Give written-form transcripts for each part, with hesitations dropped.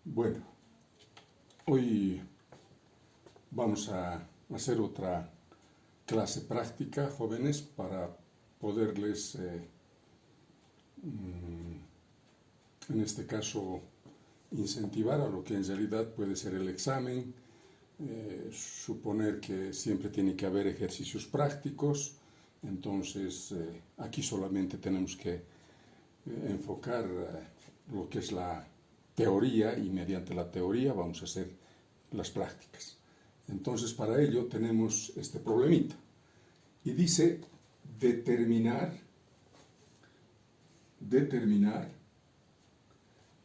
Bueno, hoy vamos a hacer otra clase práctica, jóvenes, para poderles, en este caso, incentivar a lo que en realidad puede ser el examen, suponer que siempre tiene que haber ejercicios prácticos. Entonces aquí solamente tenemos que enfocar lo que es la teoría, y mediante la teoría vamos a hacer las prácticas. Entonces para ello tenemos este problemita y dice determinar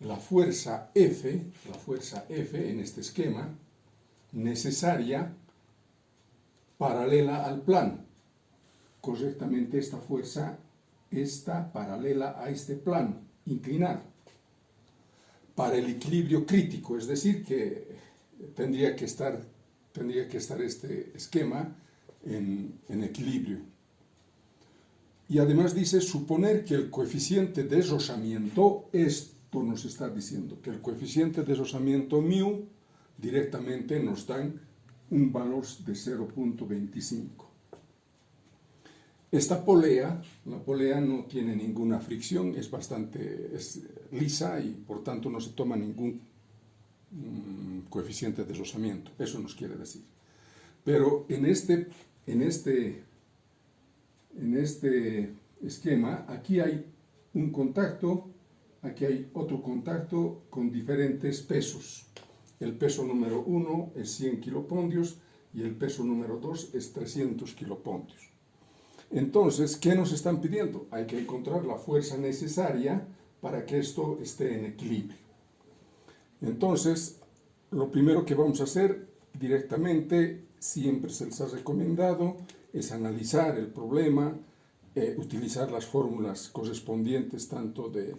la fuerza F en este esquema necesaria paralela al plano. Correctamente, esta fuerza está paralela a este plano inclinado para el equilibrio crítico, es decir, que tendría que estar este esquema en equilibrio. Y además dice suponer que el coeficiente de rozamiento, esto nos está diciendo que el coeficiente de rozamiento μ directamente nos dan un valor de 0.25. Esta polea, la polea no tiene ninguna fricción, es lisa y por tanto no se toma ningún coeficiente de rozamiento, eso nos quiere decir. Pero en este esquema, aquí hay un contacto, aquí hay otro contacto con diferentes pesos. El peso número 1 es 100 kilopondios y el peso número 2 es 300 kilopondios. Entonces, ¿qué nos están pidiendo? Hay que encontrar la fuerza necesaria para que esto esté en equilibrio. Entonces, lo primero que vamos a hacer directamente, siempre se les ha recomendado, es analizar el problema, utilizar las fórmulas correspondientes tanto de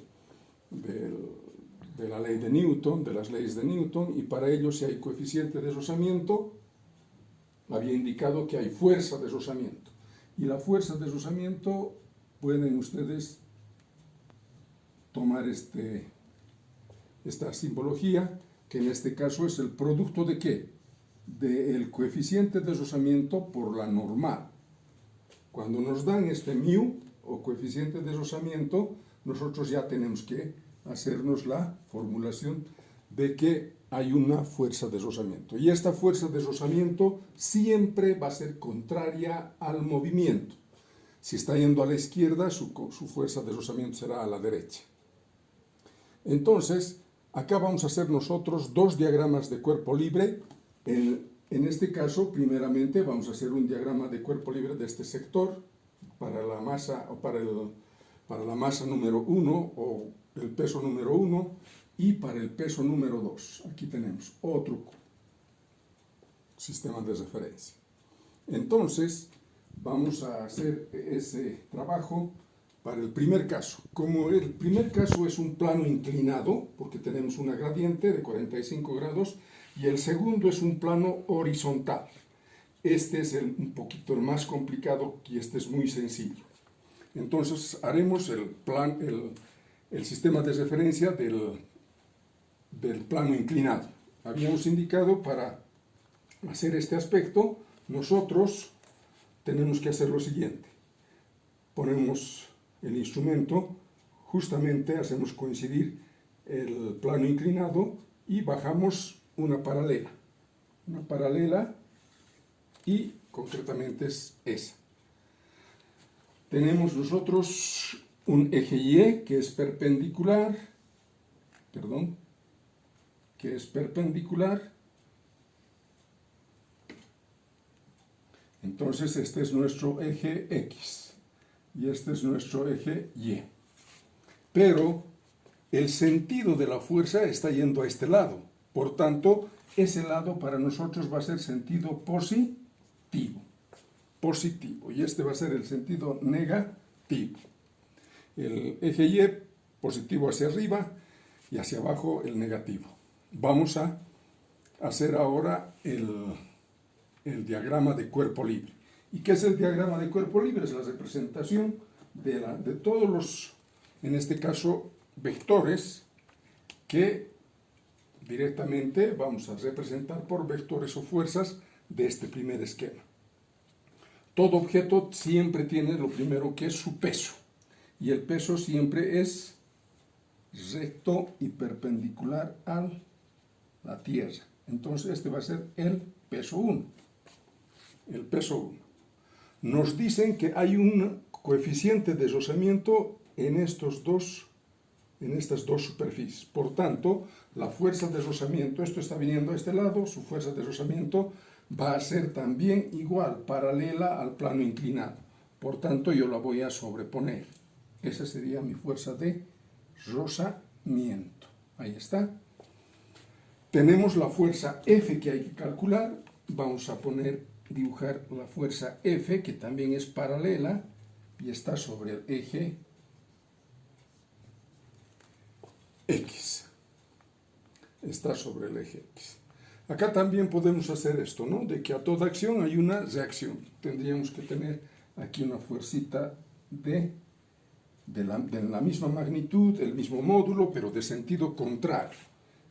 la ley de Newton, de las leyes de Newton, y para ello, si hay coeficiente de rozamiento, había indicado que hay fuerza de rozamiento. Y la fuerza de rozamiento, pueden ustedes tomar esta simbología, que en este caso es el producto de ¿qué? Del coeficiente de rozamiento por la normal. Cuando nos dan este μ, o coeficiente de rozamiento, nosotros ya tenemos que hacernos la formulación de que hay una fuerza de rozamiento. Y esta fuerza de rozamiento siempre va a ser contraria al movimiento. Si está yendo a la izquierda, su fuerza de rozamiento será a la derecha. Entonces, acá vamos a hacer nosotros dos diagramas de cuerpo libre. En este caso, primeramente, vamos a hacer un diagrama de cuerpo libre de este sector para la masa, o para la masa número 1 o el peso número 1, y para el peso número 2. Aquí tenemos otro sistema de referencia. Entonces, vamos a hacer ese trabajo para el primer caso. Como el primer caso es un plano inclinado, porque tenemos una gradiente de 45 grados, y el segundo es un plano horizontal. Este es un poquito el más complicado y este es muy sencillo. Entonces, haremos el sistema de referencia del plano inclinado. Habíamos indicado para hacer este aspecto, nosotros tenemos que hacer lo siguiente. Ponemos el instrumento, justamente hacemos coincidir el plano inclinado y bajamos una paralela. Una paralela y concretamente es esa. Tenemos nosotros un eje Y que es perpendicular, Entonces este es nuestro eje X y este es nuestro eje Y. Pero el sentido de la fuerza está yendo a este lado. Por tanto, ese lado para nosotros va a ser sentido positivo. Y este va a ser el sentido negativo. El eje Y positivo hacia arriba y hacia abajo el negativo. Vamos a hacer ahora el diagrama de cuerpo libre. ¿Y qué es el diagrama de cuerpo libre? Es la representación de todos los, en este caso, vectores que directamente vamos a representar por vectores o fuerzas de este primer esquema. Todo objeto siempre tiene lo primero que es su peso, y el peso siempre es recto y perpendicular a la Tierra. Entonces este va a ser el peso 1. El peso 1. Nos dicen que hay un coeficiente de rozamiento en estas dos superficies. Por tanto, la fuerza de rozamiento, esto está viniendo a este lado, su fuerza de rozamiento va a ser también igual, paralela al plano inclinado. Por tanto, yo la voy a sobreponer. Esa sería mi fuerza de rozamiento. Ahí está. Tenemos la fuerza F que hay que calcular. Vamos a dibujar la fuerza F, que también es paralela y está sobre el eje X. Está sobre el eje X. Acá también podemos hacer esto, ¿no? De que a toda acción hay una reacción. Tendríamos que tener aquí una fuercita de la misma magnitud, el mismo módulo, pero de sentido contrario.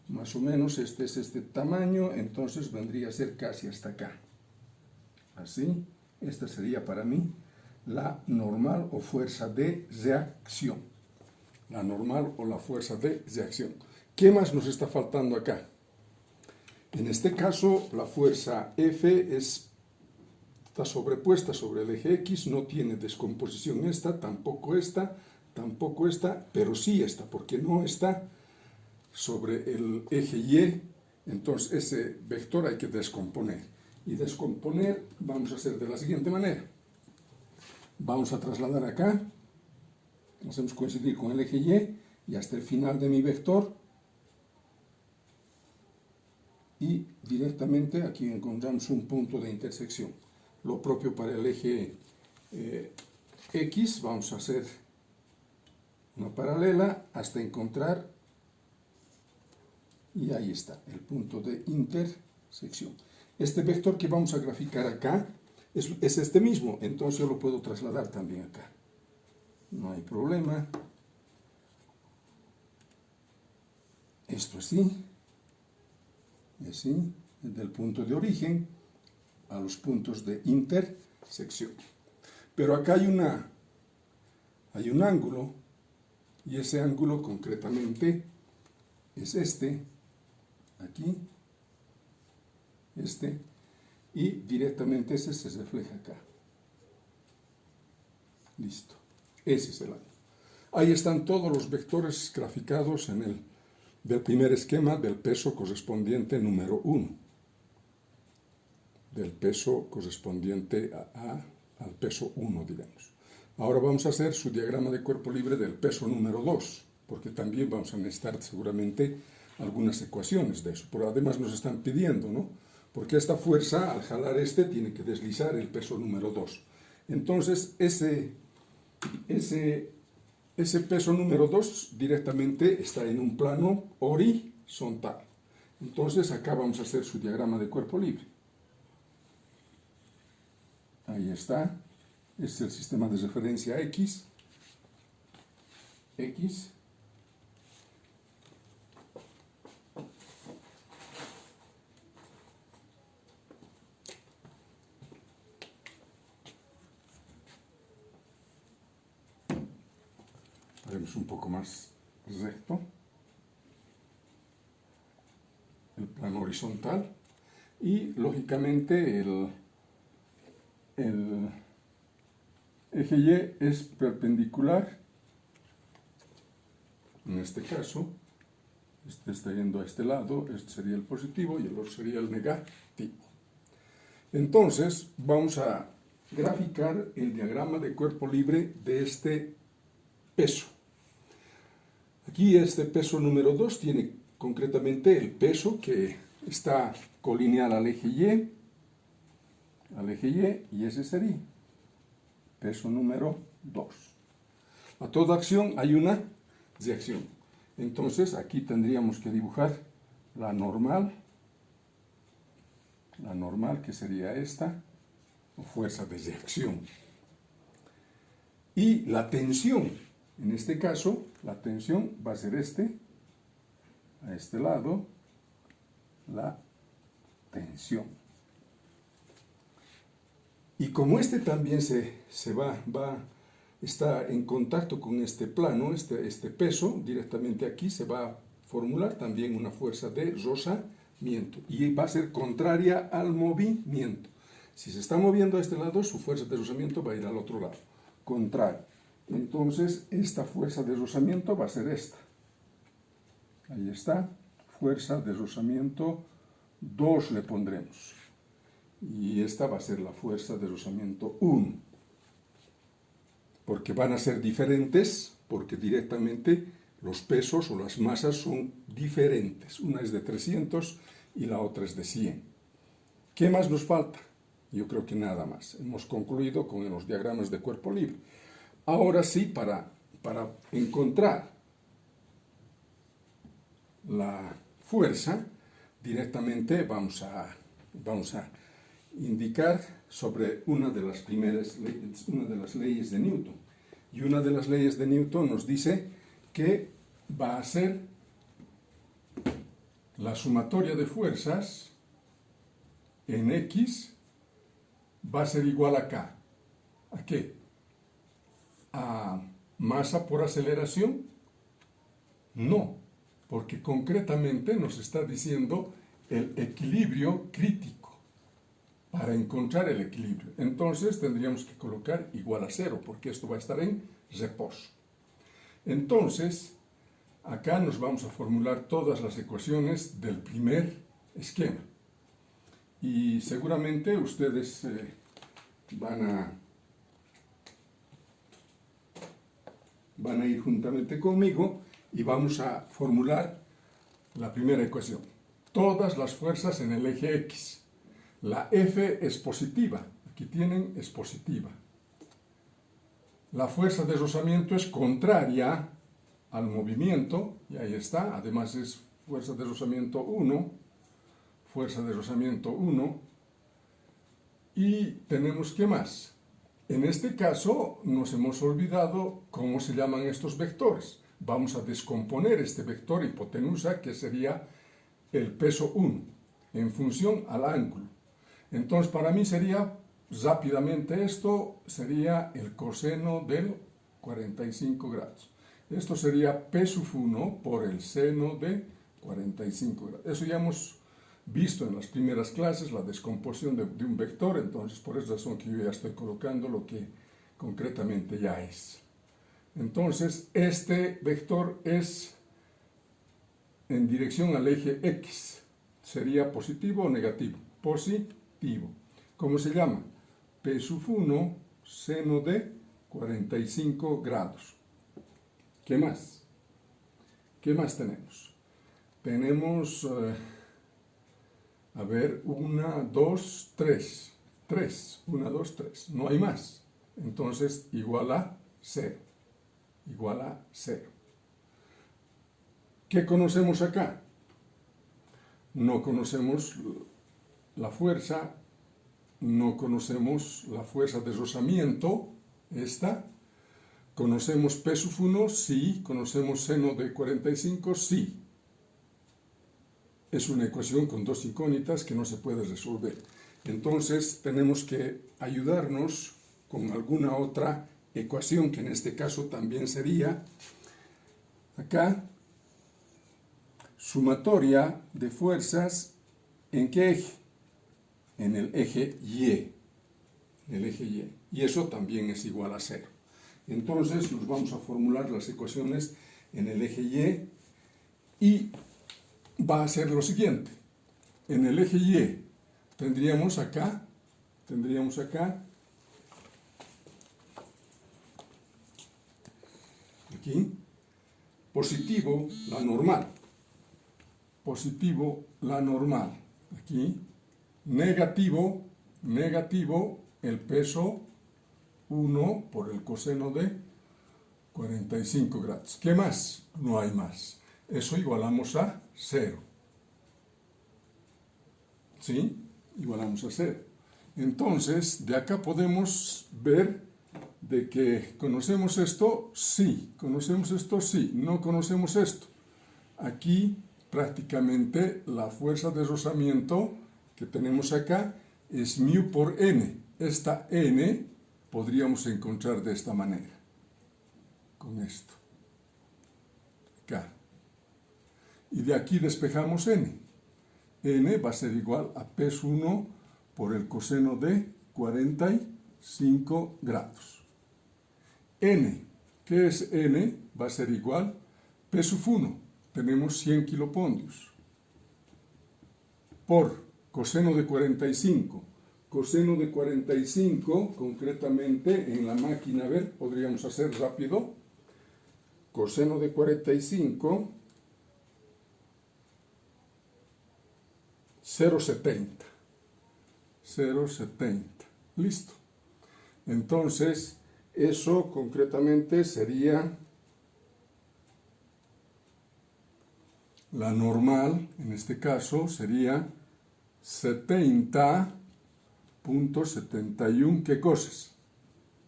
Más o menos este es este tamaño, entonces vendría a ser casi hasta acá. Así, esta sería para mí la normal o fuerza de reacción. La normal o la fuerza de reacción. ¿Qué más nos está faltando acá? En este caso, la fuerza F está sobrepuesta sobre el eje X, no tiene descomposición tampoco esta, pero sí esta, porque no está sobre el eje Y. Entonces ese vector hay que descomponer. Y descomponer vamos a hacer de la siguiente manera. Vamos a trasladar acá, hacemos coincidir con el eje Y hasta el final de mi vector. Y directamente aquí encontramos un punto de intersección. Lo propio para el eje X, vamos a hacer una paralela hasta encontrar, y ahí está, el punto de intersección. Este vector que vamos a graficar acá es este mismo, entonces yo lo puedo trasladar también acá. No hay problema. Esto así. Así, del punto de origen a los puntos de intersección. Pero acá hay un ángulo, y ese ángulo concretamente es este, aquí, y directamente ese se refleja acá. Listo. Ese es el ángulo. Ahí están todos los vectores graficados del primer esquema del peso correspondiente número 1. Del peso correspondiente al peso 1, digamos. Ahora vamos a hacer su diagrama de cuerpo libre del peso número 2, porque también vamos a necesitar seguramente algunas ecuaciones de eso. Pero además nos están pidiendo, ¿no? Porque esta fuerza, al jalar tiene que deslizar el peso número 2. Entonces, ese peso número 2 directamente está en un plano horizontal. Entonces, acá vamos a hacer su diagrama de cuerpo libre. Ahí está. Este es el sistema de referencia X. Haremos un poco más recto el plano horizontal y lógicamente el eje Y es perpendicular. En este caso, este está yendo a este lado, este sería el positivo y el otro sería el negativo. Entonces, vamos a graficar el diagrama de cuerpo libre de este peso. Aquí este peso número 2 tiene concretamente el peso que está colineal al eje Y, y ese sería peso número 2. A toda acción hay una reacción. Entonces aquí tendríamos que dibujar la normal que sería esta, o fuerza de reacción. Y la tensión, en este caso, la tensión va a ser a este lado, la tensión. Y como este también está en contacto con este plano, este peso, directamente aquí se va a formular también una fuerza de rozamiento y va a ser contraria al movimiento. Si se está moviendo a este lado, su fuerza de rozamiento va a ir al otro lado, contrario. Entonces, esta fuerza de rozamiento va a ser esta. Ahí está, fuerza de rozamiento 2 le pondremos. Y esta va a ser la fuerza de rozamiento 1. Porque van a ser diferentes, porque directamente los pesos o las masas son diferentes. Una es de 300 y la otra es de 100. ¿Qué más nos falta? Yo creo que nada más. Hemos concluido con los diagramas de cuerpo libre. Ahora sí, para encontrar la fuerza, directamente vamos a indicar sobre una de las leyes de Newton. Y una de las leyes de Newton nos dice que va a ser la sumatoria de fuerzas en X va a ser igual a K. ¿A qué? ¿A masa por aceleración? No, porque concretamente nos está diciendo el equilibrio crítico. Para encontrar el equilibrio, entonces tendríamos que colocar igual a 0, porque esto va a estar en reposo. Entonces, acá nos vamos a formular todas las ecuaciones del primer esquema. Y seguramente ustedes van a ir juntamente conmigo y vamos a formular la primera ecuación. Todas las fuerzas en el eje X. La F es positiva, aquí tienen, es positiva. La fuerza de rozamiento es contraria al movimiento, y ahí está, además es fuerza de rozamiento 1, y tenemos ¿qué más? En este caso nos hemos olvidado cómo se llaman estos vectores. Vamos a descomponer este vector hipotenusa, que sería el peso 1, en función al ángulo. Entonces, para mí sería, rápidamente esto, sería el coseno del 45 grados. Esto sería P sub 1 por el seno de 45 grados. Eso ya hemos visto en las primeras clases, la descomposición de un vector, entonces por esa razón que yo ya estoy colocando lo que concretamente ya es. Entonces, este vector es en dirección al eje X. ¿Sería positivo o negativo? Positivo. ¿Cómo se llama? P sub 1 seno de 45 grados. ¿Qué más? ¿Qué más tenemos? Tenemos, a ver, 1, 2, 3. 3, 1, 2, 3. No hay más. Entonces, igual a 0. Igual a 0. ¿Qué conocemos acá? No conocemos la fuerza, no conocemos la fuerza de rozamiento, esta. ¿Conocemos P sub 1? Sí. ¿Conocemos seno de 45? Sí. Es una ecuación con dos incógnitas que no se puede resolver. Entonces tenemos que ayudarnos con alguna otra ecuación, que en este caso también sería, acá, sumatoria de fuerzas, ¿en qué eje? En el eje Y. En el eje Y. Y eso también es igual a 0. Entonces nos vamos a formular las ecuaciones en el eje Y va a ser lo siguiente. En el eje Y tendríamos acá, aquí, positivo, la normal. Positivo, la normal. Aquí, negativo, el peso 1 por el coseno de 45 grados. ¿Qué más? No hay más. Eso igualamos a 0. ¿Sí? Igualamos a 0. Entonces, de acá podemos ver de que conocemos esto, sí. Conocemos esto, sí. No conocemos esto. Aquí prácticamente la fuerza de rozamiento que tenemos acá es μ por n. Esta n podríamos encontrar de esta manera, con esto, acá. Y de aquí despejamos n. N va a ser igual a P 1 por el coseno de 45 grados. N, ¿qué es N? Va a ser igual P sub 1, tenemos 100 kilopondios, por coseno de 45. Coseno de 45, concretamente en la máquina, a ver, podríamos hacer rápido. Coseno de 45, 0,70. 0,70. Listo. Entonces, eso concretamente sería la normal, en este caso sería 70.71, ¿qué cosas?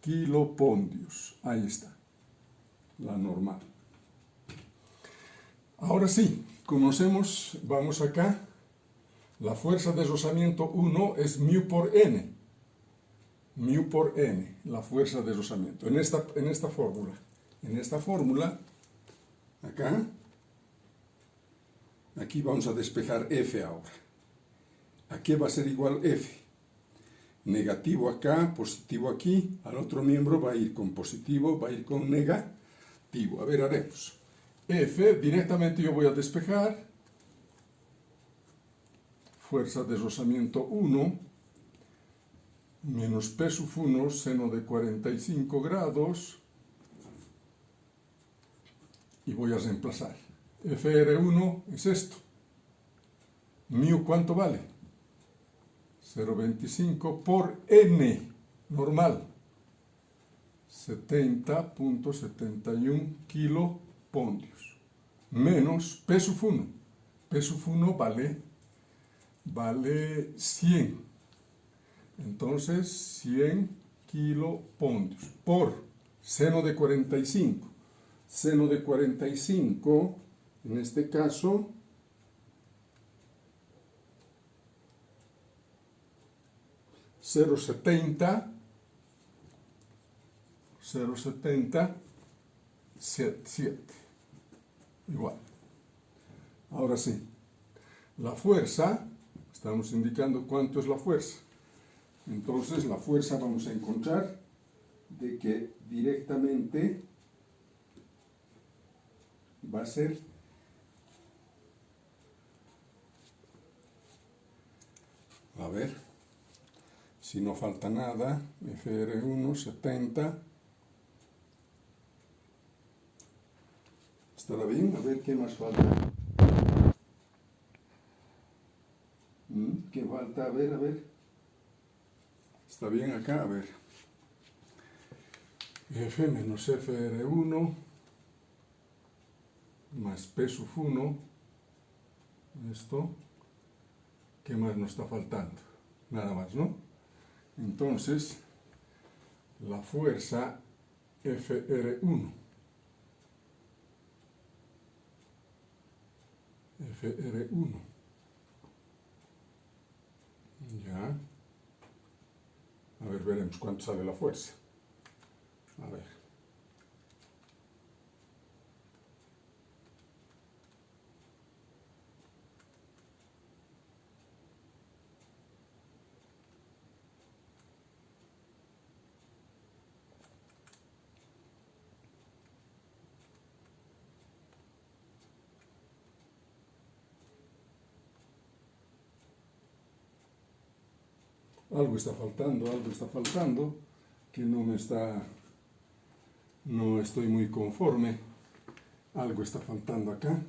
Kilopondios. Ahí está, la normal. Ahora sí, conocemos, vamos acá, la fuerza de rozamiento 1 es μ por n. μ por n, la fuerza de rozamiento. En esta fórmula. En esta fórmula, acá, aquí vamos a despejar F ahora. ¿A qué va a ser igual F? Negativo acá, positivo aquí. Al otro miembro va a ir con positivo, va a ir con negativo. A ver, haremos. F, directamente yo voy a despejar. Fuerza de rozamiento 1 menos P sub 1 seno de 45 grados. Y voy a reemplazar. FR1 es esto. ¿Μ cuánto vale? 0,25 por n, normal. 70.71 kilopondios. Menos P sub 1. P sub 1 vale 100. Entonces, 100 kilopondios por seno de 45. Seno de 45, en este caso, .070, 0,77. Igual. Ahora sí, la fuerza, estamos indicando cuánto es la fuerza. Entonces, la fuerza vamos a encontrar de que directamente va a ser a ver si no falta nada. FR1 70 estará bien. A ver qué más falta. ¿Qué falta? A ver. Está bien acá, a ver. F menos FR1 más P sub 1. Esto. ¿Qué más nos está faltando? Nada más, ¿no? Entonces, la fuerza FR1. FR1. Ya. A ver, veremos cuánto sale la fuerza. A ver. Algo está faltando, que no estoy muy conforme. Algo está faltando acá.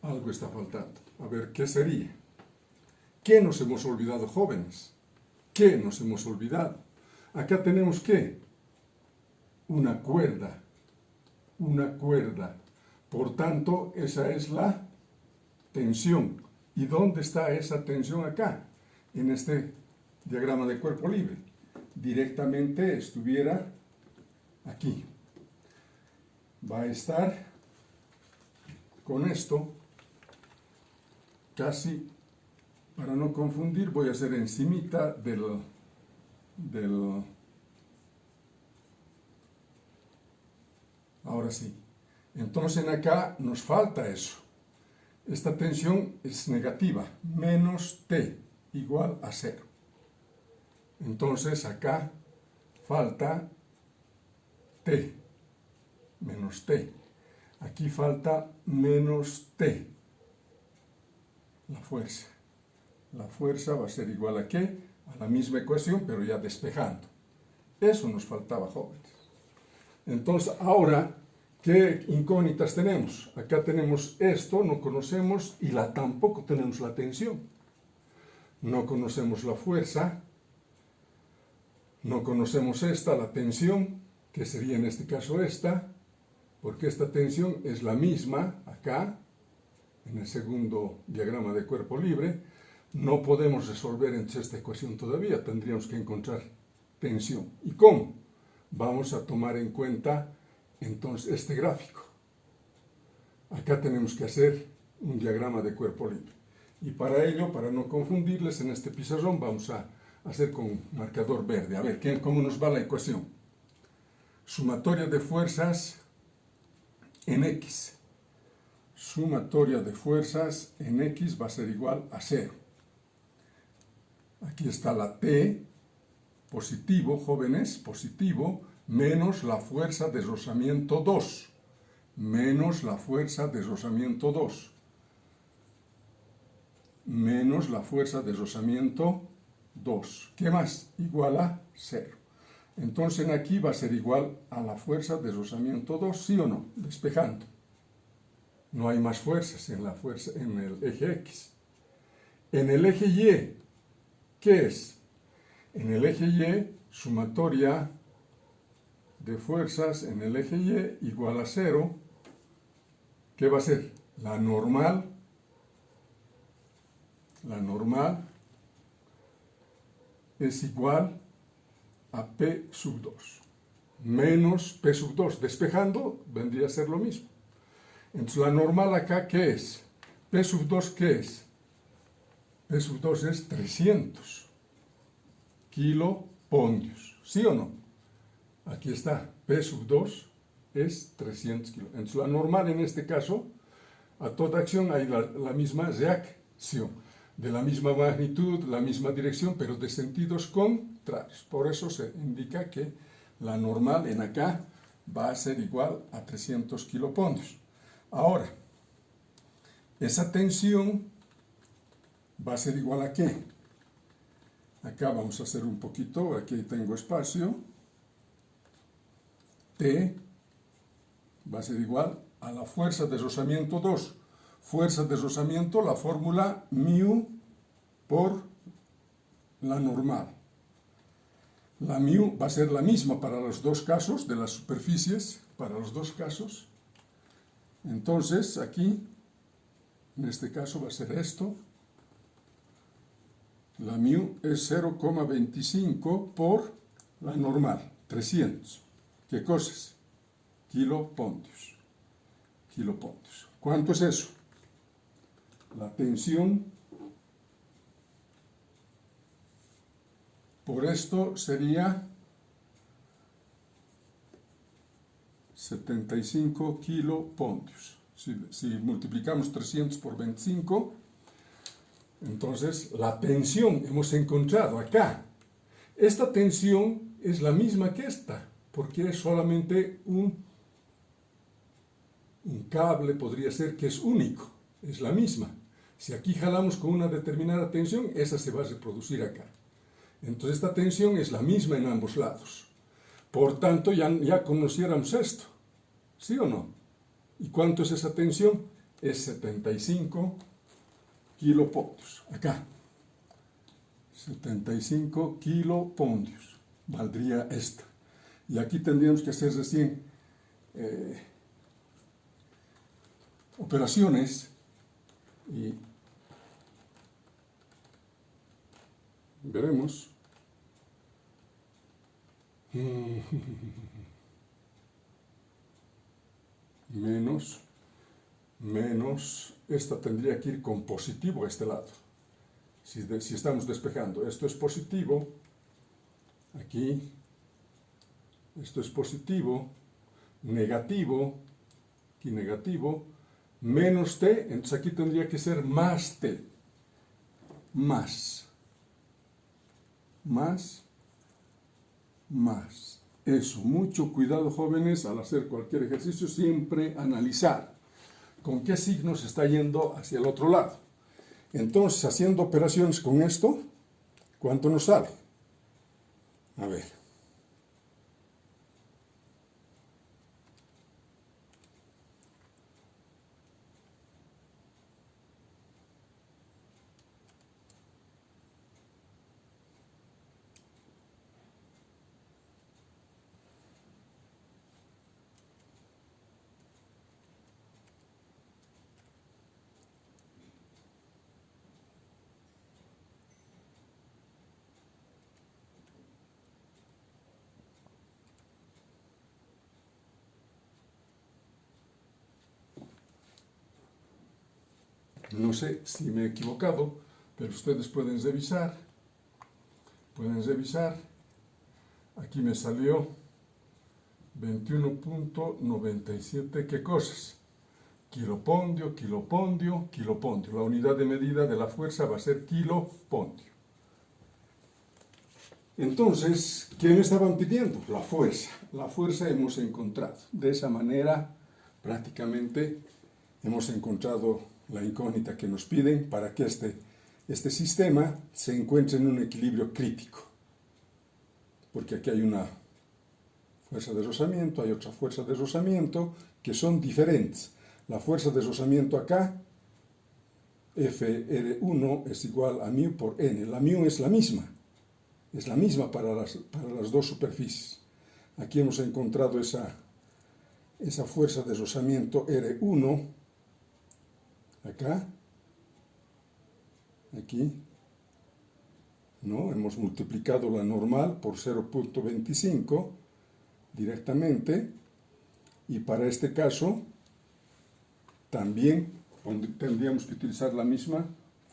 Algo está faltando. A ver, ¿qué sería? ¿Qué nos hemos olvidado, jóvenes? ¿Qué nos hemos olvidado? Acá tenemos ¿qué? Una cuerda. Una cuerda. Por tanto, esa es la tensión. ¿Y dónde está esa tensión acá? En este diagrama de cuerpo libre. directamente estuviera aquí. Va a estar con esto, casi, para no confundir, voy a hacer encimita del ahora sí. Entonces acá nos falta eso. Esta tensión es negativa, menos T igual a 0. Entonces acá falta T, menos T. Aquí falta menos T, la fuerza. La fuerza va a ser igual a ¿qué? A la misma ecuación, pero ya despejando. Eso nos faltaba, jóvenes. Entonces, ahora, ¿qué incógnitas tenemos? Acá tenemos esto, no conocemos, y tampoco tenemos la tensión. No conocemos la fuerza, no conocemos esta, la tensión, que sería en este caso esta, porque esta tensión es la misma acá, en el segundo diagrama de cuerpo libre. No podemos resolver entonces esta ecuación todavía, tendríamos que encontrar tensión. ¿Y cómo? Vamos a tomar en cuenta entonces este gráfico. Acá tenemos que hacer un diagrama de cuerpo libre. Y para ello, para no confundirles, en este pizarrón vamos a hacer con marcador verde. A ver, ¿cómo nos va la ecuación? Sumatoria de fuerzas en X. Sumatoria de fuerzas en X va a ser igual a 0. Aquí está la T, positivo, jóvenes, positivo, menos la fuerza de rozamiento 2. Menos la fuerza de rozamiento 2. Menos la fuerza de rozamiento 2. ¿Qué más? Igual a 0. Entonces aquí va a ser igual a la fuerza de rozamiento 2, ¿sí o no? Despejando. No hay más fuerzas en el eje X. En el eje Y, ¿qué es? En el eje Y, sumatoria de fuerzas en el eje Y igual a 0. ¿Qué va a ser? La normal es igual a P sub 2. Menos P sub 2. Despejando, vendría a ser lo mismo. Entonces, la normal acá, ¿qué es? P sub 2, ¿qué es? P sub 2 es 300 kilopondios. ¿Sí o no? Aquí está. P sub 2 es 300 kilos. Entonces, la normal en este caso, a toda acción hay la misma reacción. De la misma magnitud, la misma dirección, pero de sentidos contrarios. Por eso se indica que la normal en acá va a ser igual a 300 kilopondios. Ahora, esa tensión va a ser igual a ¿qué? Acá vamos a hacer un poquito, aquí tengo espacio. T va a ser igual a la fuerza de rozamiento 2. Fuerza de rozamiento, la fórmula μ por la normal. La μ va a ser la misma para los dos casos de las superficies, para los dos casos. Entonces, aquí, en este caso va a ser esto. La μ es 0,25 por la normal, 300. ¿Qué cosas? Kilopontios. Kilopontios. ¿Cuánto es eso? La tensión por esto sería 75 kilopontios. Si multiplicamos 300 por 25, entonces la tensión hemos encontrado acá. Esta tensión es la misma que esta, porque es solamente un cable, podría ser que es único, es la misma. Si aquí jalamos con una determinada tensión, esa se va a reproducir acá. Entonces esta tensión es la misma en ambos lados. Por tanto, ya conociéramos esto. ¿Sí o no? ¿Y cuánto es esa tensión? Es 75 kilopontios. Acá. 75 kilopontios. Valdría esta. Y aquí tendríamos que hacer recién operaciones y veremos. menos, esta tendría que ir con positivo a este lado. Si estamos despejando, esto es positivo, aquí, esto es positivo, negativo, aquí negativo, menos t, entonces aquí tendría que ser más t, más. Eso, mucho cuidado, jóvenes, al hacer cualquier ejercicio, siempre analizar con qué signo se está yendo hacia el otro lado. Entonces, haciendo operaciones con esto, ¿cuánto nos sale? A ver. No sé si me he equivocado, pero ustedes pueden revisar. Aquí me salió 21.97, ¿qué cosas? Kilopondio. La unidad de medida de la fuerza va a ser kilopondio. Entonces, ¿qué me estaban pidiendo? La fuerza. La fuerza hemos encontrado. De esa manera, prácticamente, hemos encontrado la incógnita que nos piden para que este sistema se encuentre en un equilibrio crítico. Porque aquí hay una fuerza de rozamiento, hay otra fuerza de rozamiento, que son diferentes. La fuerza de rozamiento acá, FR1 es igual a μ por n. La μ es la misma para las dos superficies. Aquí hemos encontrado esa fuerza de rozamiento R1, acá, aquí, ¿no? Hemos multiplicado la normal por 0.25 directamente, y para este caso también tendríamos que utilizar la misma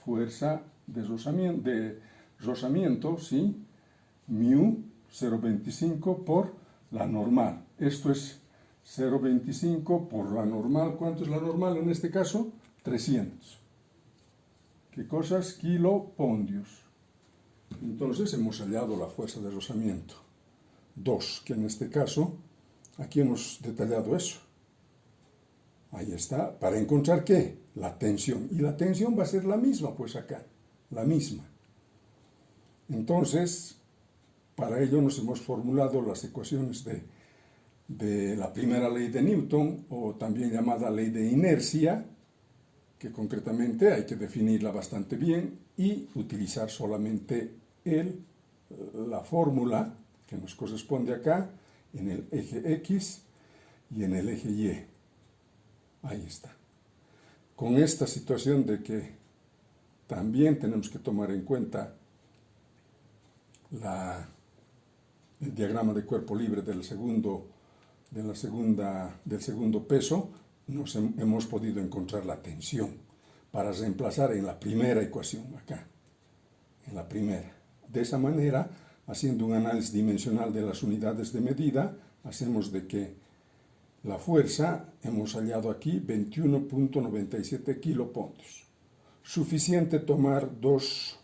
fuerza de rozamiento, ¿sí? μ 0.25 por la normal. Esto es 0.25 por la normal. ¿Cuánto es la normal en este caso? 300. ¿Qué cosas? Kilopondios. Entonces hemos hallado la fuerza de rozamiento 2, que en este caso, aquí hemos detallado eso. Ahí está, para encontrar ¿qué? La tensión. Y la tensión va a ser la misma, pues acá, la misma. Entonces, para ello nos hemos formulado las ecuaciones de la primera ley de Newton, o también llamada ley de inercia, que concretamente hay que definirla bastante bien y utilizar solamente la fórmula que nos corresponde acá, en el eje X y en el eje Y. Ahí está. Con esta situación de que también tenemos que tomar en cuenta el diagrama de cuerpo libre del segundo peso, hemos podido encontrar la tensión para reemplazar en la primera ecuación, acá, en la primera. De esa manera, haciendo un análisis dimensional de las unidades de medida, hacemos de que la fuerza, hemos hallado aquí 21.97 kilopondios. Suficiente tomar dos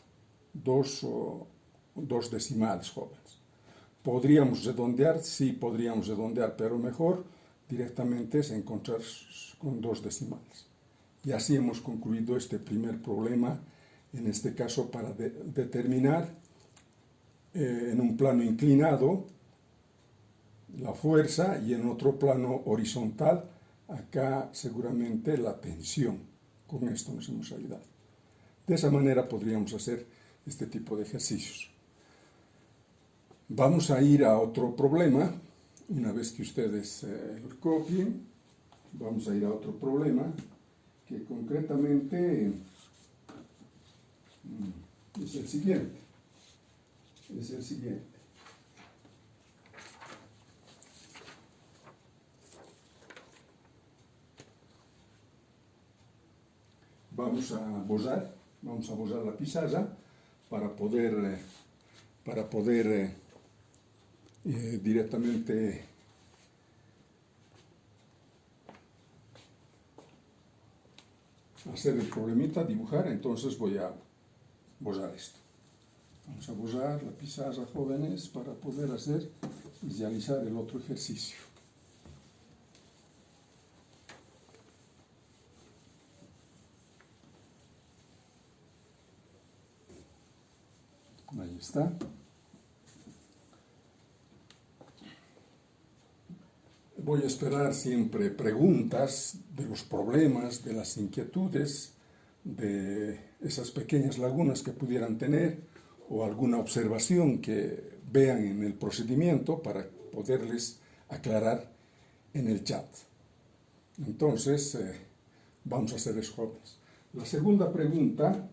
decimales, jóvenes. ¿Podríamos redondear? Sí, podríamos redondear, pero mejor directamente es encontrar con 2 decimales. Y así hemos concluido este primer problema, en este caso para determinar en un plano inclinado la fuerza y en otro plano horizontal, acá seguramente la tensión. Con esto nos hemos ayudado. De esa manera podríamos hacer este tipo de ejercicios. Vamos a ir a otro problema, una vez que ustedes lo copien, vamos a ir a otro problema, que concretamente es el siguiente. vamos a bosar la pizarra para poder directamente hacer el problemita, dibujar. Entonces voy a bosar esto. Vamos a bosar la pizarra, jóvenes, para poder visualizar el otro ejercicio. Ahí está. Voy a esperar siempre preguntas de los problemas, de las inquietudes, de esas pequeñas lagunas que pudieran tener o alguna observación que vean en el procedimiento para poderles aclarar en el chat. Entonces, vamos a hacer eso, jóvenes. La segunda pregunta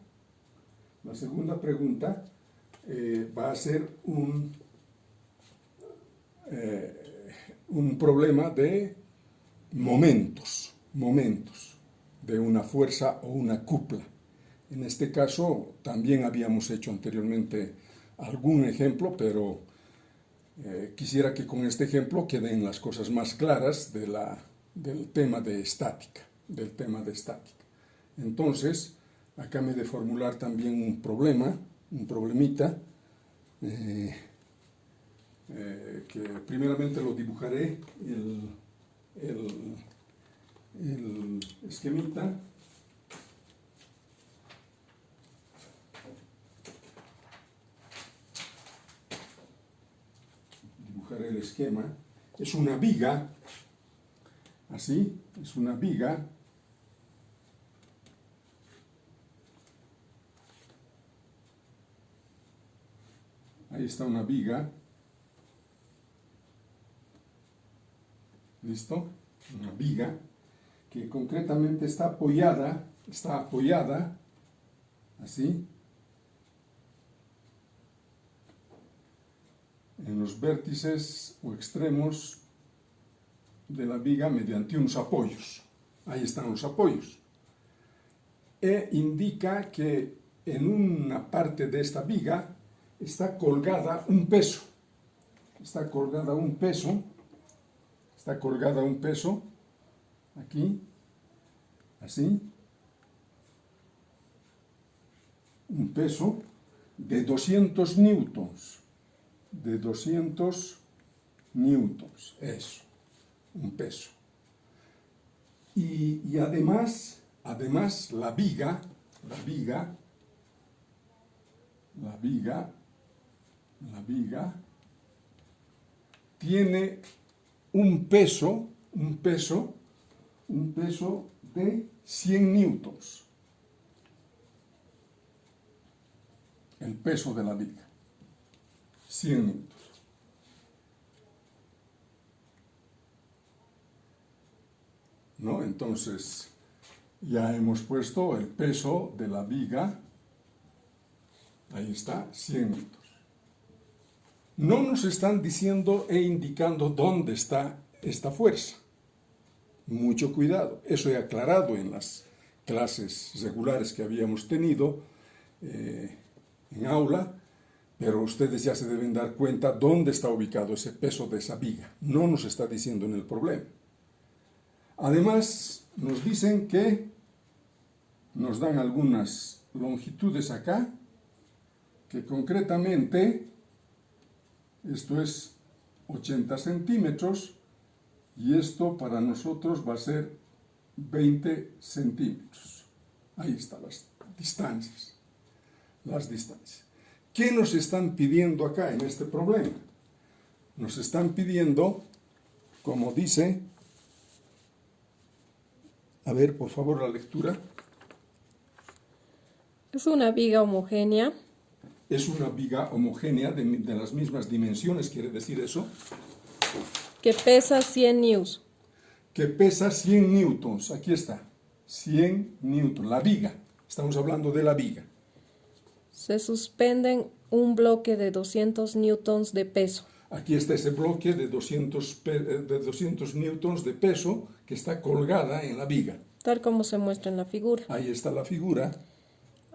va a ser un problema de momentos de una fuerza o una cupla. En este caso también habíamos hecho anteriormente algún ejemplo, pero quisiera que con este ejemplo queden las cosas más claras del tema de estática. Entonces, acá me he de formular también un problemita, que primeramente lo dibujaré, el esquemita. Dibujaré el esquema. Es una viga, así, es una viga. Ahí está una viga. ¿Listo? Una viga que concretamente está apoyada, así, en los vértices o extremos de la viga mediante unos apoyos. Ahí están los apoyos. E indica que en una parte de esta viga está colgada un peso. Está colgada un peso, aquí, así, un peso de 200 newtons, eso, un peso. Y además la viga tiene un peso de 100 newtons. El peso de la viga, 100 newtons. ¿No? Entonces, ya hemos puesto el peso de la viga, ahí está, 100 newtons. No nos están diciendo e indicando dónde está esta fuerza. Mucho cuidado. Eso he aclarado en las clases regulares que habíamos tenido en aula, pero ustedes ya se deben dar cuenta dónde está ubicado ese peso de esa viga. No nos está diciendo en el problema. Además, nos dicen que nos dan algunas longitudes acá, que concretamente esto es 80 centímetros y esto para nosotros va a ser 20 centímetros. Ahí están las distancias. ¿Qué nos están pidiendo acá en este problema? Nos están pidiendo, como dice, a ver, por favor, la lectura. Es una viga homogénea. Es una viga homogénea de las mismas dimensiones, ¿quiere decir eso? Que pesa 100 newtons. Que pesa 100 newtons, aquí está, 100 newtons, la viga, estamos hablando de la viga. Se suspende un bloque de 200 newtons de peso. Aquí está ese bloque de 200 newtons de peso que está colgada en la viga. tal como se muestra en la figura. Ahí está la figura.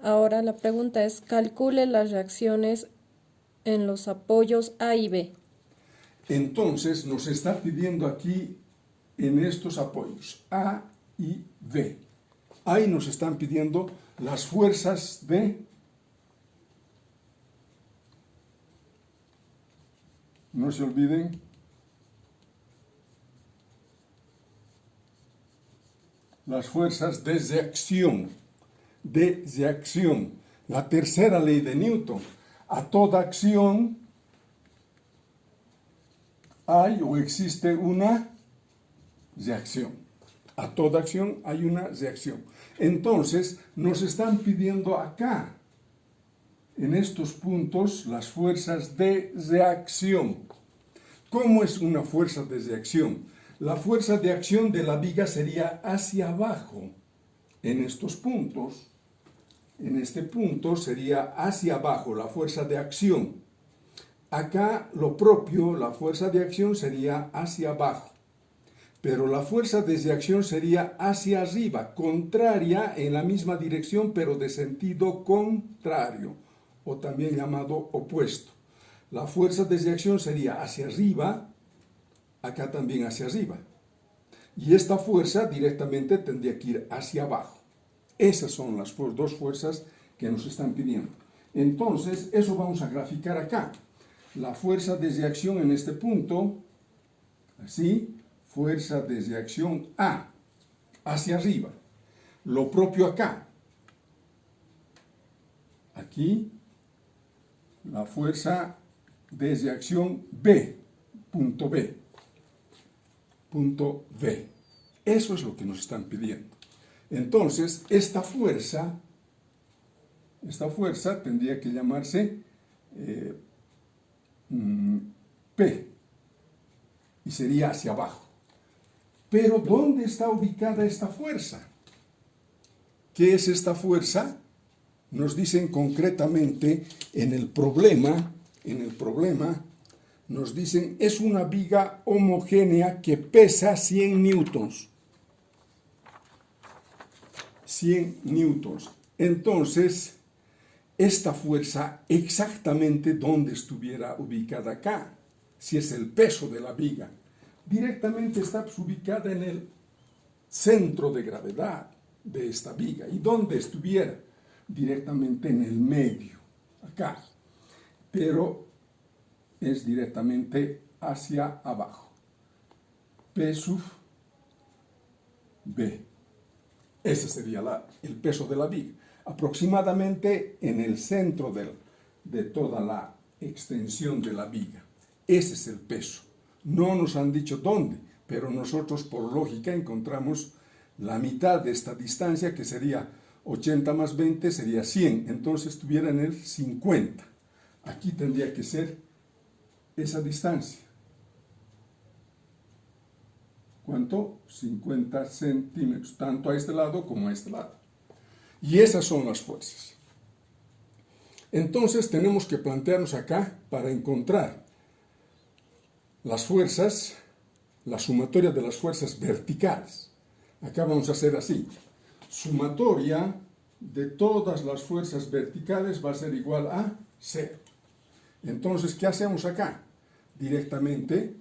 Ahora la pregunta es, calcule las reacciones en los apoyos A y B. Entonces nos está pidiendo aquí en estos apoyos A y B. Ahí nos están pidiendo las fuerzas de... No se olviden. Las fuerzas de reacción. De reacción. La tercera ley de Newton. A toda acción hay o existe una reacción. A toda acción hay una reacción. Entonces, nos están pidiendo acá, en estos puntos, las fuerzas de reacción. ¿Cómo es una fuerza de reacción? La fuerza de acción de la viga sería hacia abajo. En estos puntos, en este punto sería hacia abajo la fuerza de acción. Acá lo propio, la fuerza de acción sería hacia abajo. Pero la fuerza de reacción sería hacia arriba, contraria en la misma dirección, pero de sentido contrario, o también llamado opuesto. La fuerza de reacción sería hacia arriba, acá también hacia arriba. Y esta fuerza directamente tendría que ir hacia abajo. Esas son las dos fuerzas que nos están pidiendo. Entonces, eso vamos a graficar acá. La fuerza de reacción en este punto, así, fuerza de reacción A, hacia arriba. Lo propio acá. Aquí, la fuerza de reacción B, punto B. Punto B. Eso es lo que nos están pidiendo. Entonces, esta fuerza tendría que llamarse P, y sería hacia abajo. Pero, ¿dónde está ubicada esta fuerza? ¿Qué es esta fuerza? Nos dicen concretamente en el problema, nos dicen, es una viga homogénea que pesa 100 newtons. 100 newtons. Entonces, esta fuerza exactamente dónde estuviera ubicada acá, si es el peso de la viga, directamente está ubicada en el centro de gravedad de esta viga. ¿Y dónde estuviera? Directamente en el medio, acá. Pero es directamente hacia abajo. P sub B. Ese sería el peso de la viga. Aproximadamente en el centro de toda la extensión de la viga. Ese es el peso. No nos han dicho dónde, pero nosotros por lógica encontramos la mitad de esta distancia, que sería 80 más 20, sería 100. Entonces estuviera en el 50. Aquí tendría que ser esa distancia. ¿Cuánto? 50 centímetros, tanto a este lado como a este lado. Y esas son las fuerzas. Entonces tenemos que plantearnos acá para encontrar las fuerzas, la sumatoria de las fuerzas verticales. Acá vamos a hacer así. Sumatoria de todas las fuerzas verticales va a ser igual a 0. Entonces, ¿qué hacemos acá? Directamente,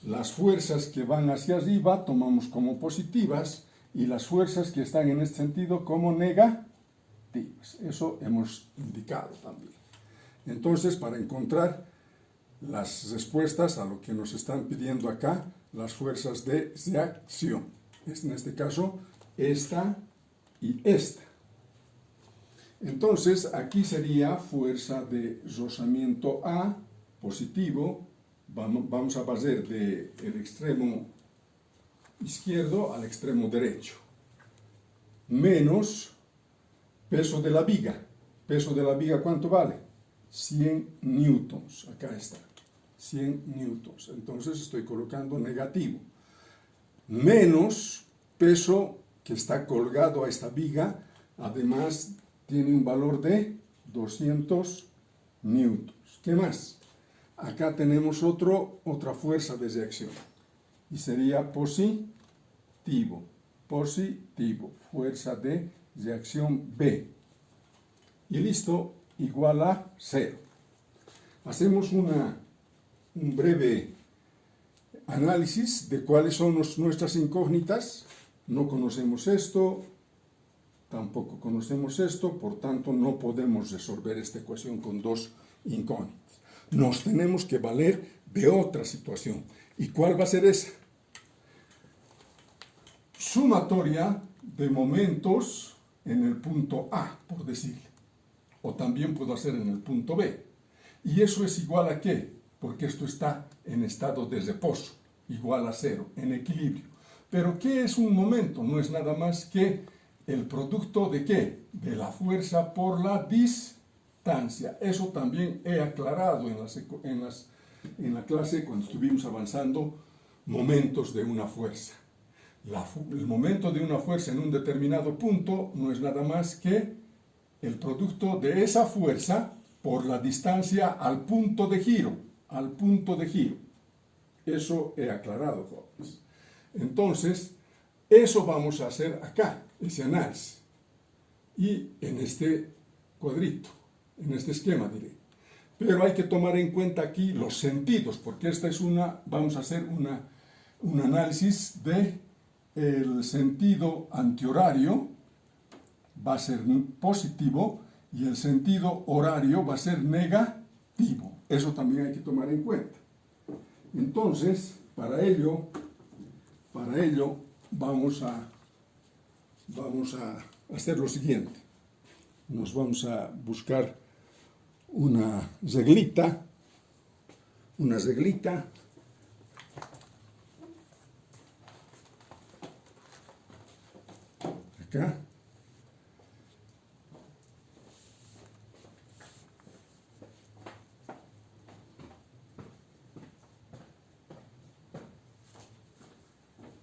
las fuerzas que van hacia arriba tomamos como positivas y las fuerzas que están en este sentido como negativas. Eso hemos indicado también. Entonces, para encontrar las respuestas a lo que nos están pidiendo acá, las fuerzas de reacción. En este caso, esta y esta. Entonces, aquí sería fuerza de rozamiento A, positivo. Vamos a pasar del extremo izquierdo al extremo derecho. Menos peso de la viga. Peso de la viga, ¿cuánto vale? 100 newtons. Acá está. 100 newtons. Entonces estoy colocando negativo. Menos peso que está colgado a esta viga. Además, tiene un valor de 200 newtons. ¿Qué más? Acá tenemos otra fuerza de reacción. Y sería positivo. positivo. Fuerza de reacción B. Y listo, igual a 0. Hacemos un breve análisis de cuáles son nuestras incógnitas. No conocemos esto, tampoco conocemos esto, por tanto no podemos resolver esta ecuación con dos incógnitas. Nos tenemos que valer de otra situación. ¿Y cuál va a ser esa? Sumatoria de momentos en el punto A, por decirle. O también puedo hacer en el punto B. ¿Y eso es igual a qué? Porque esto está en estado de reposo, igual a 0, en equilibrio. Pero ¿qué es un momento? No es nada más que el producto de ¿qué? De la fuerza por la distancia. Eso también he aclarado en la clase cuando estuvimos avanzando momentos de una fuerza. El momento de una fuerza en un determinado punto no es nada más que el producto de esa fuerza por la distancia al punto de giro, Eso he aclarado, jóvenes. Entonces, eso vamos a hacer acá, ese análisis. Y en este cuadrito, en este esquema, diré. Pero hay que tomar en cuenta aquí los sentidos, porque vamos a hacer un análisis del sentido antihorario, va a ser positivo, y el sentido horario va a ser negativo. Eso también hay que tomar en cuenta. Entonces, para ello vamos a hacer lo siguiente. Nos vamos a buscar una reglita, acá.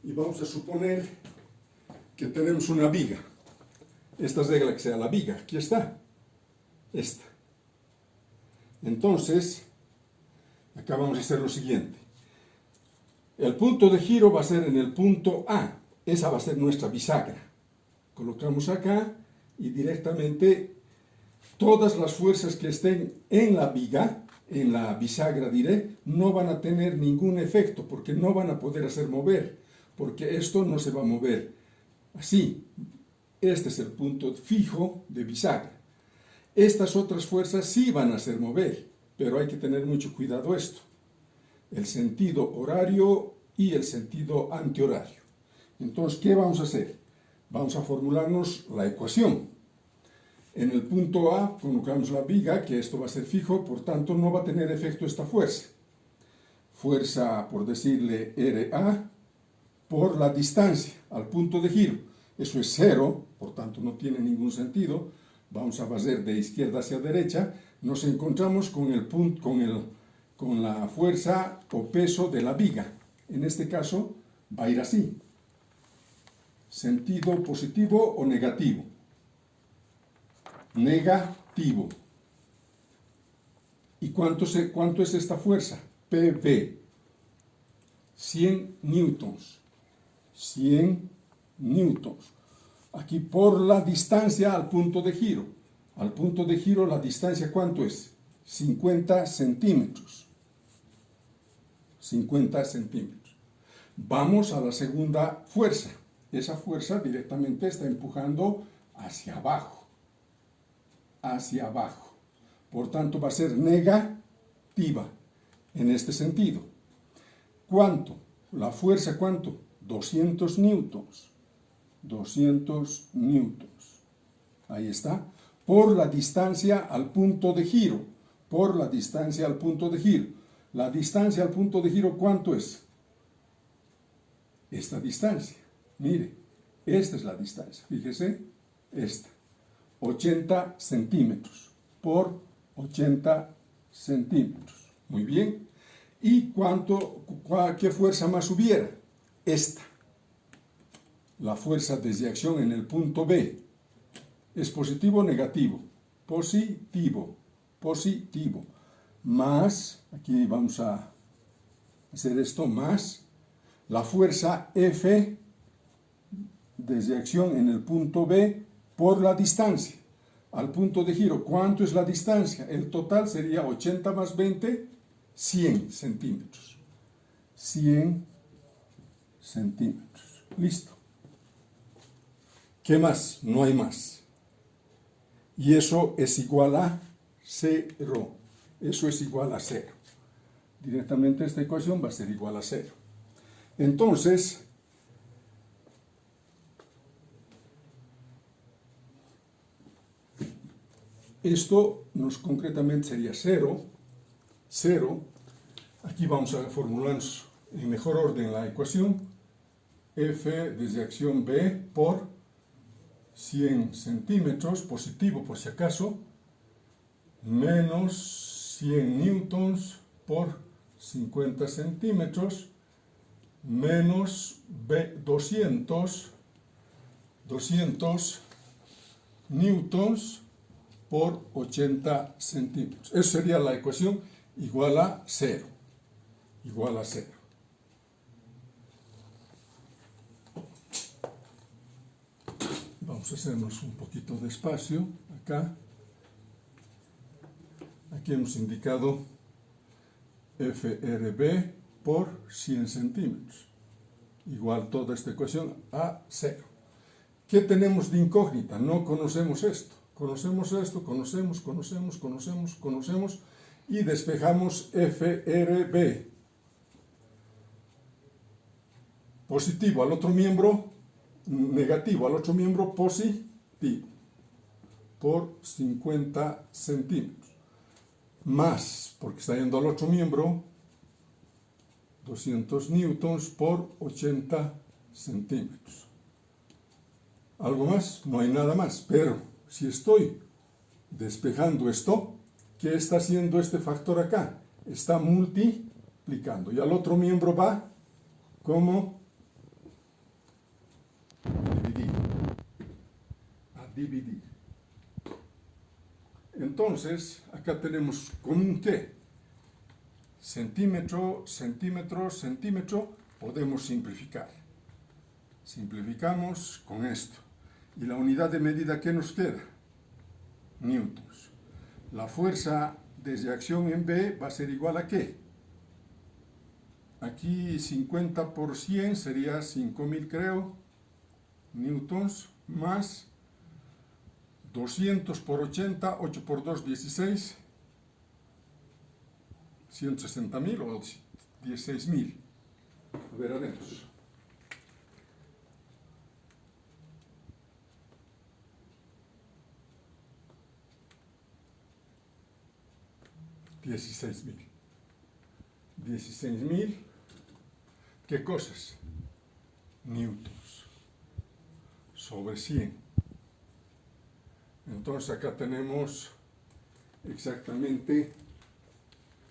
Y vamos a suponer que tenemos una viga. Esta regla que sea la viga, aquí está. Esta. Entonces, acá vamos a hacer lo siguiente. El punto de giro va a ser en el punto A. Esa va a ser nuestra bisagra. Colocamos acá y directamente todas las fuerzas que estén en la viga, en la bisagra diré, no van a tener ningún efecto porque no van a poder hacer mover. Porque esto no se va a mover así. Este es el punto fijo de bisagra. Estas otras fuerzas sí van a hacer mover, pero hay que tener mucho cuidado esto. El sentido horario y el sentido antihorario. Entonces, ¿qué vamos a hacer? Vamos a formularnos la ecuación. En el punto A colocamos la viga, que esto va a ser fijo, por tanto no va a tener efecto esta fuerza. Fuerza, por decirle, RA, por la distancia al punto de giro. Eso es 0, por tanto no tiene ningún sentido. Vamos a barrer de izquierda hacia derecha. Nos encontramos con la fuerza o peso de la viga. En este caso va a ir así. Sentido positivo o negativo. Negativo. ¿Y cuánto es esta fuerza? PV. 100 newtons. 100 newtons. Aquí por la distancia al punto de giro. Al punto de giro la distancia ¿cuánto es? 50 centímetros. 50 centímetros. Vamos a la segunda fuerza. Esa fuerza directamente está empujando hacia abajo. Hacia abajo. Por tanto va a ser negativa en este sentido. ¿Cuánto? La fuerza ¿cuánto? 200 newtons. 200 newtons. Ahí está. Por la distancia al punto de giro. Por la distancia al punto de giro. La distancia al punto de giro, ¿cuánto es? Esta distancia. Mire, esta es la distancia. Fíjese, esta. 80 centímetros por 80 centímetros. Muy bien. ¿Y qué fuerza más hubiera? Esta. La fuerza de reacción en el punto B. ¿Es positivo o negativo? Positivo. Positivo. Más, aquí vamos a hacer esto, más la fuerza F desviación en el punto B por la distancia. Al punto de giro, ¿cuánto es la distancia? El total sería 80 más 20, 100 centímetros. 100 centímetros. Listo. ¿Qué más? No hay más. Y eso es igual a 0. Eso es igual a 0. Directamente esta ecuación va a ser igual a 0. Entonces, esto concretamente sería 0. 0. Aquí vamos a formular en mejor orden la ecuación. F desviación B por 100 centímetros, positivo por si acaso, menos 100 newtons por 50 centímetros, menos 200 newtons por 80 centímetros. Esa sería la ecuación igual a 0. Igual a 0. Vamos a hacernos un poquito de espacio acá. Aquí hemos indicado FRB por 100 centímetros. Igual toda esta ecuación a 0. ¿Qué tenemos de incógnita? No conocemos esto. Conocemos esto, conocemos y despejamos FRB. Positivo al otro miembro, negativo al otro miembro, positivo, por 50 centímetros. Más, porque está yendo al otro miembro, 200 newtons por 80 centímetros. ¿Algo más? No hay nada más, pero si estoy despejando esto, ¿qué está haciendo este factor acá? Está multiplicando. Y al otro miembro va como dividir. Entonces, acá tenemos común ¿qué? Centímetro, centímetro, centímetro. Podemos simplificar. Simplificamos con esto. ¿Y la unidad de medida qué nos queda? Newtons. La fuerza desde acción en B va a ser igual a ¿qué? Aquí 50 por 100 sería 5000, creo, newtons, más 200 por 80, 8 por 2, 16, 160.000 o 16.000. A ver, haremos. $16.000. ¿Qué cosas? Newtons sobre 100. Entonces acá tenemos exactamente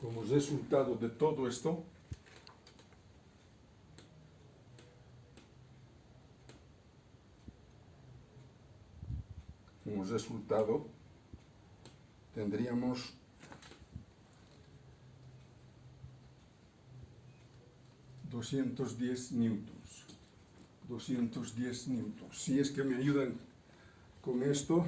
como resultado de todo esto tendríamos 210 newtons. 210 newtons. Si es que me ayudan con esto.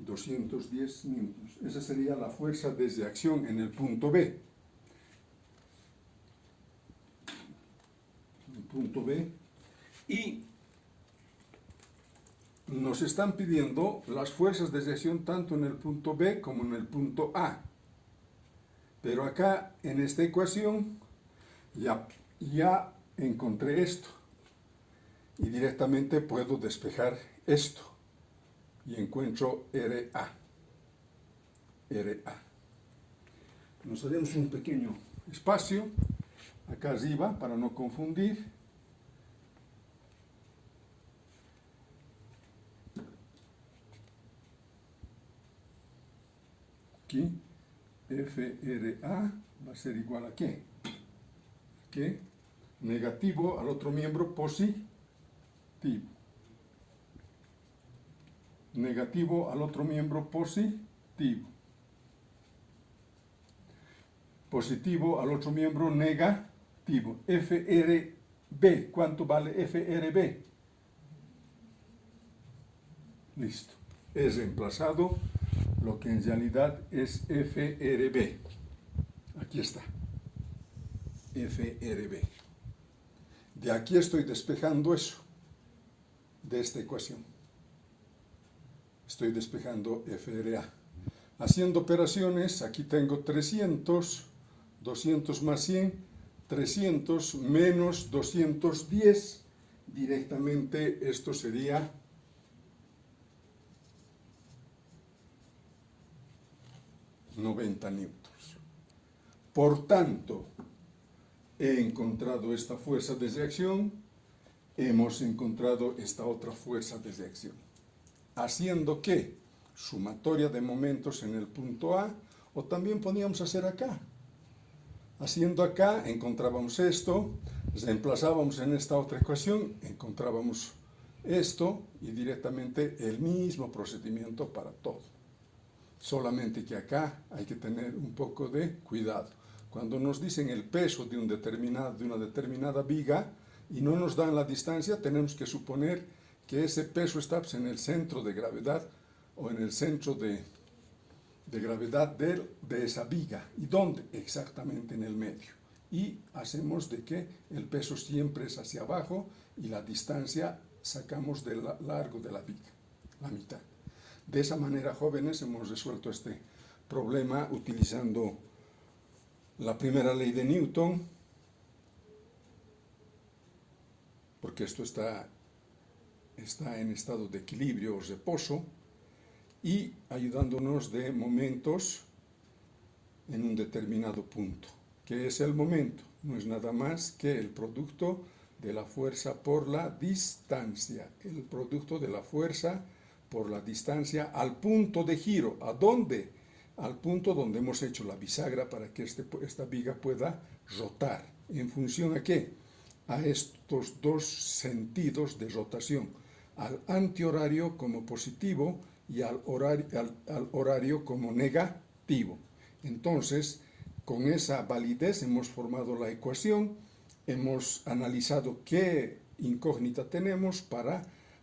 $210 newtons. Esa sería la fuerza desde acción en el punto B. El punto B. Y nos están pidiendo las fuerzas desde acción tanto en el punto B como en el punto A. Pero acá, en esta ecuación, ya encontré esto. Y directamente puedo despejar esto. Y encuentro RA. RA. Nos haremos un pequeño espacio acá arriba para no confundir. Aquí, FRA va a ser igual a ¿qué? ¿Qué? Negativo al otro miembro positivo. Negativo al otro miembro positivo. positivo, al otro miembro negativo. FRB, ¿cuánto vale FRB? Listo. Es reemplazado lo que en realidad es FRB. Aquí está. FRB. De aquí estoy despejando eso, de esta ecuación. Estoy despejando FRA. Haciendo operaciones, aquí tengo 300, 200 más 100, 300 menos 210. Directamente esto sería 90 newtons. Por tanto, he encontrado esta fuerza de reacción, hemos encontrado esta otra fuerza de reacción. Haciendo que sumatoria de momentos en el punto A, o también podíamos hacer acá. Haciendo acá, encontrábamos esto, reemplazábamos en esta otra ecuación, encontrábamos esto, y directamente el mismo procedimiento para todo. Solamente que acá hay que tener un poco de cuidado. Cuando nos dicen el peso de una determinada viga y no nos dan la distancia, tenemos que suponer que ese peso está en el centro de gravedad o en el centro de gravedad de esa viga. ¿Y dónde? Exactamente en el medio. Y hacemos de que el peso siempre es hacia abajo y la distancia sacamos del largo de la viga, la mitad. De esa manera, jóvenes, hemos resuelto este problema utilizando la primera ley de Newton, porque esto está en estado de equilibrio o reposo, y ayudándonos de momentos en un determinado punto. ¿Qué es el momento? No es nada más que el producto de la fuerza por la distancia. El producto de la fuerza por la distancia al punto de giro. ¿A dónde? Al punto donde hemos hecho la bisagra para que esta viga pueda rotar. ¿En función a qué? A estos dos sentidos de rotación. Al antihorario como positivo y al horario como negativo. Entonces, con esa validez hemos formado la ecuación, hemos analizado qué incógnita tenemos para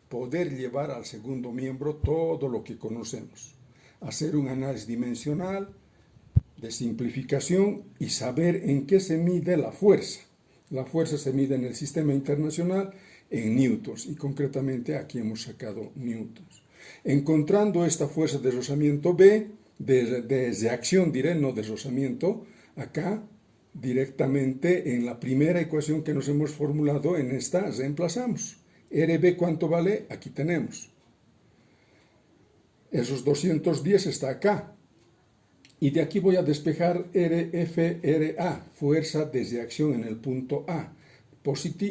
poder llevar al segundo miembro todo lo que conocemos. Hacer un análisis dimensional de simplificación y saber en qué se mide la fuerza. La fuerza se mide en el sistema internacional en newtons y concretamente aquí hemos sacado newtons. Encontrando esta fuerza de rozamiento B, de reacción diré, no de rozamiento, acá directamente en la primera ecuación que nos hemos formulado, en esta reemplazamos. RB, ¿cuánto vale? Aquí tenemos. Esos 210 está acá. Y de aquí voy a despejar RFRA, fuerza de reacción en el punto A.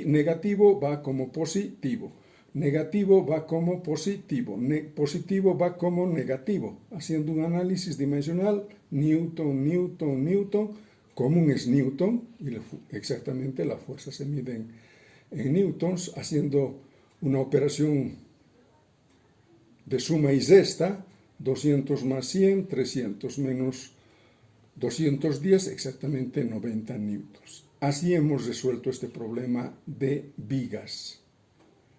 Negativo va como positivo. Negativo va como positivo. Positivo va como negativo. Haciendo un análisis dimensional, Newton, Newton, Newton. Común es Newton, y exactamente la fuerza se mide en newtons, haciendo una operación de suma y resta, 200 más 100, 300 menos 210, exactamente 90 newtons. Así hemos resuelto este problema de vigas,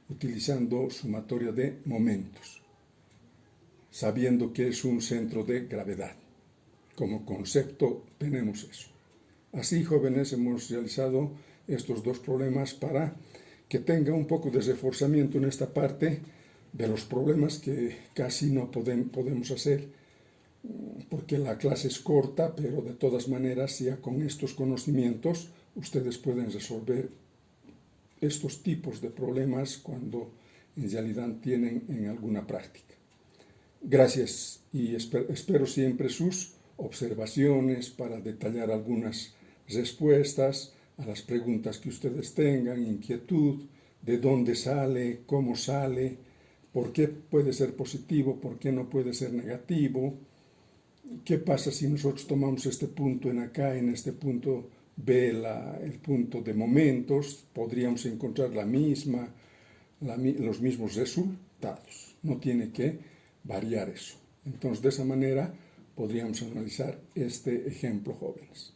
utilizando sumatoria de momentos, sabiendo que es un centro de gravedad. Como concepto tenemos eso. Así, jóvenes, hemos realizado estos dos problemas para que tenga un poco de reforzamiento en esta parte de los problemas que casi no podemos hacer porque la clase es corta, pero de todas maneras ya con estos conocimientos ustedes pueden resolver estos tipos de problemas cuando en realidad tienen en alguna práctica. Gracias y espero siempre sus observaciones para detallar algunas respuestas a las preguntas que ustedes tengan, inquietud, de dónde sale, cómo sale, por qué puede ser positivo, por qué no puede ser negativo, qué pasa si nosotros tomamos este punto en acá, en este punto B, el punto de momentos, podríamos encontrar los mismos resultados. No tiene que variar eso. Entonces, de esa manera podríamos analizar este ejemplo, jóvenes.